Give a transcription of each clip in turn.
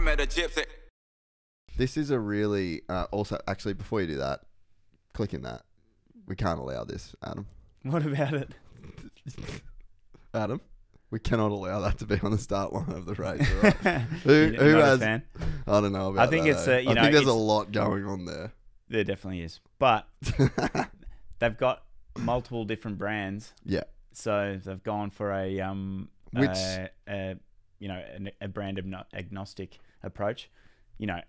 met a gypsy. This is a really also actually before you do that, click in that. We can't allow this, Adam. What about it? Adam, we cannot allow that to be on the start line of the race. Right? Who You're not has? a fan? I don't know about I think that, it's eh? you know, I think there's a it's- lot going on there. There definitely is, but they've got multiple different brands. Yeah. So they've gone for a Which you know, a brand agnostic approach. You know,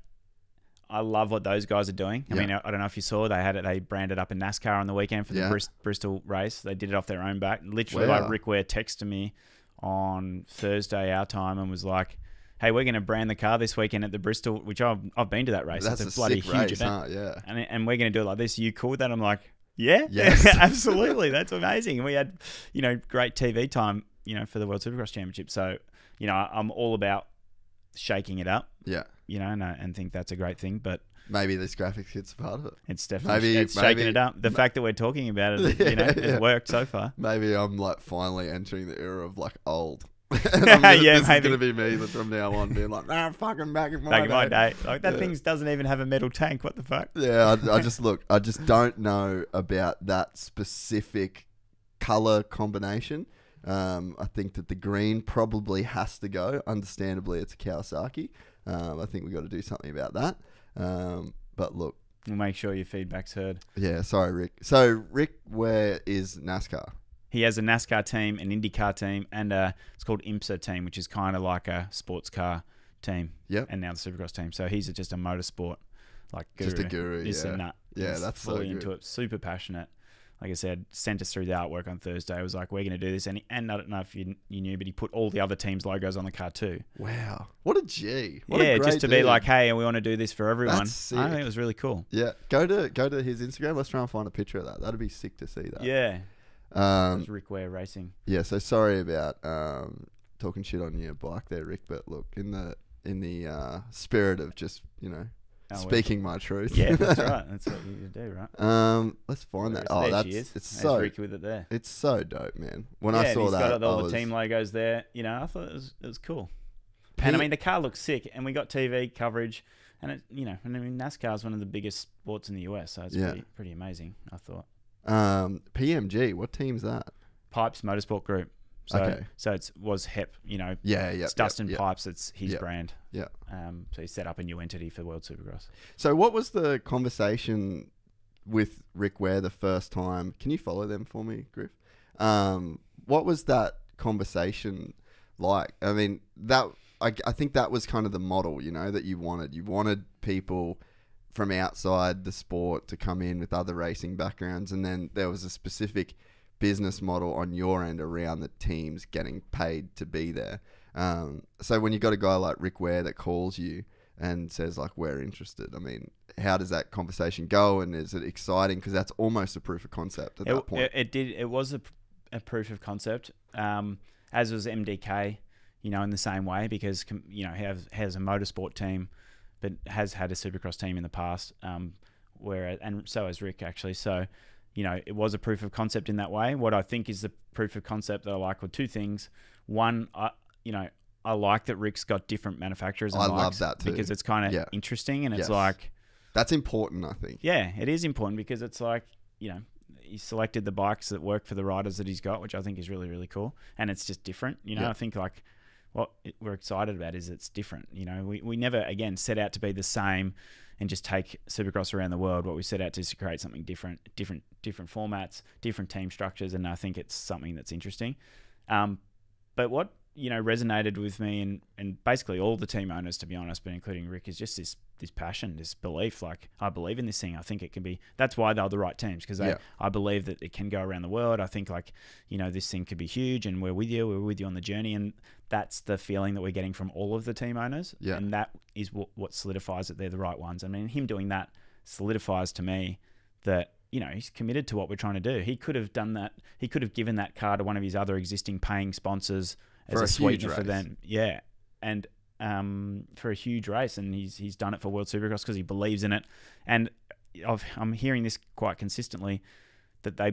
I love what those guys are doing. I Yeah. mean, I don't know if you saw, they branded up a NASCAR on the weekend for the Bristol race. They did it off their own back. Literally, Wow. like Rick Ware texted me on Thursday our time and was like, "Hey, we're going to brand the car this weekend at the Bristol," which I've been to that race. that's it's a a bloody sick huge race, event, huh? Yeah. and we're going to do it like this. Are you cool with that? I'm like, yeah, Yes. absolutely. That's amazing. And we had, you know, great TV time, you know, for the World Supercross Championship. So, you know, I'm all about shaking it up, Yeah. you know, and think that's a great thing. But Maybe this graphics hits part of it. it's definitely it's shaking maybe- it up. The fact that we're talking about it, you know, Yeah. has worked so far. Maybe I'm like finally entering the era of like old. And this Yeah, is maybe. going to be me from now on being like, nah, fucking back in my Back in my day. day, like that thing doesn't even have a metal tank. What the fuck? Yeah, I just don't know about that specific color combination. I think that the green probably has to go. Understandably, it's a Kawasaki. I think we got to do something about that. But look, We'll make sure your feedback's heard. yeah, sorry, Rick. So Rick, where is NASCAR? He has a NASCAR team, an IndyCar team, and it's called IMSA team, which is kind of like a sports car team. Yep. And now the Supercross team. So he's just a motorsport like guru. Just a guru, He's yeah. a nut. Yeah, He's that's so fully good. into it. Super passionate. Like I said, sent us through the artwork on Thursday. It was like, we're going to do this. And I don't know if you knew, but he put all the other teams' logos on the car too. Wow, what a G! What a Yeah, great just to be dude. like, hey, we want to do this for everyone. That's sick. I think it was really cool. Yeah, go to his Instagram. Let's try and find a picture of that. That'd be sick to see that. Yeah. It was Rick Ware Racing. Yeah, so sorry about talking shit on your bike there, Rick. But look, in the spirit of just speaking my truth. Yeah, that's right. That's what you do, right? Let's find that. There Oh, she that's is. it's There's so Ricky with it there. it's so dope, man. When Yeah, I and saw he's that, got all I the was, team logos there. You know, I thought it was cool. And I mean, the car looks sick, and we got TV coverage, and it, you know, and I mean, NASCAR is one of the biggest sports in the US, so it's Yeah. pretty amazing. I thought. PMG. What team's that? Pipes Motorsport Group. So, Okay. so was HEP. You know, Yeah, it's Dustin Pipes. It's his Yep. brand. Yeah. So he set up a new entity for World Supercross. So what was the conversation with Rick Ware the first time? Can you follow them for me, Griff? What was that conversation like? I mean, I think that was kind of the model, that you wanted. You wanted people from outside the sport to come in with other racing backgrounds, and then there was a specific business model on your end around the teams getting paid to be there. So when you got a guy like Rick Ware that calls you and says like, we're interested, I mean, how does that conversation go, and is it exciting? Because that's almost a proof of concept at that point. It was a proof of concept, as was MDK, in the same way, because he has a motorsport team, but has had a supercross team in the past, and so has Rick actually. So, it was a proof of concept in that way. What I think is the proof of concept that I like were two things. One, I like that Rick's got different manufacturers. And I bikes love that too. because it's kind of interesting, and it's like, that's important, I think. yeah, it is important because it's like, he selected the bikes that work for the riders that he's got, which I think is really, really cool. And it's just different. I think like what we're excited about is it's different. We never, again, set out to be the same and just take supercross around the world. What we set out to is to create something different formats, different team structures. And I think it's something that's interesting. But what, resonated with me and basically all the team owners, to be honest, but including Rick, is just this passion, this belief. Like, I believe in this thing. I think it can be. That's why they're the right teams, because I believe that it can go around the world. I think like, this thing could be huge, and we're with you on the journey. And that's the feeling that we're getting from all of the team owners. Yeah. And that is what solidifies that they're the right ones. I mean, him doing that solidifies to me that, he's committed to what we're trying to do. He could have done that. He could have given that car to one of his other existing paying sponsors as a sweetener for them. Yeah. And for a huge race, and he's done it for World Supercross because he believes in it. And I'm hearing this quite consistently, that they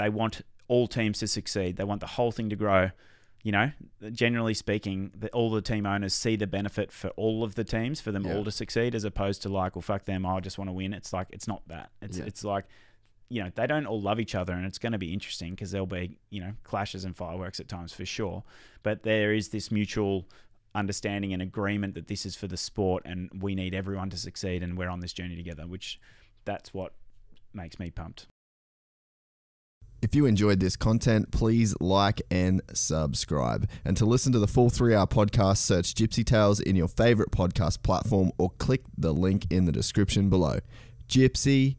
want all teams to succeed. They want the whole thing to grow. you know, generally speaking, all the team owners see the benefit for all of the teams, for them all to succeed, as opposed to like, well, fuck them, I just want to win. It's like, it's not that. It's like, you know, they don't all love each other, and it's going to be interesting because there'll be, you know, clashes and fireworks at times for sure. But there is this mutual understanding and agreement that this is for the sport and we need everyone to succeed and we're on this journey together, which that's what makes me pumped. If you enjoyed this content, please like and subscribe. And to listen to the full 3-hour podcast, search Gypsy Tales in your favorite podcast platform or click the link in the description below. Gypsy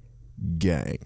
Gang.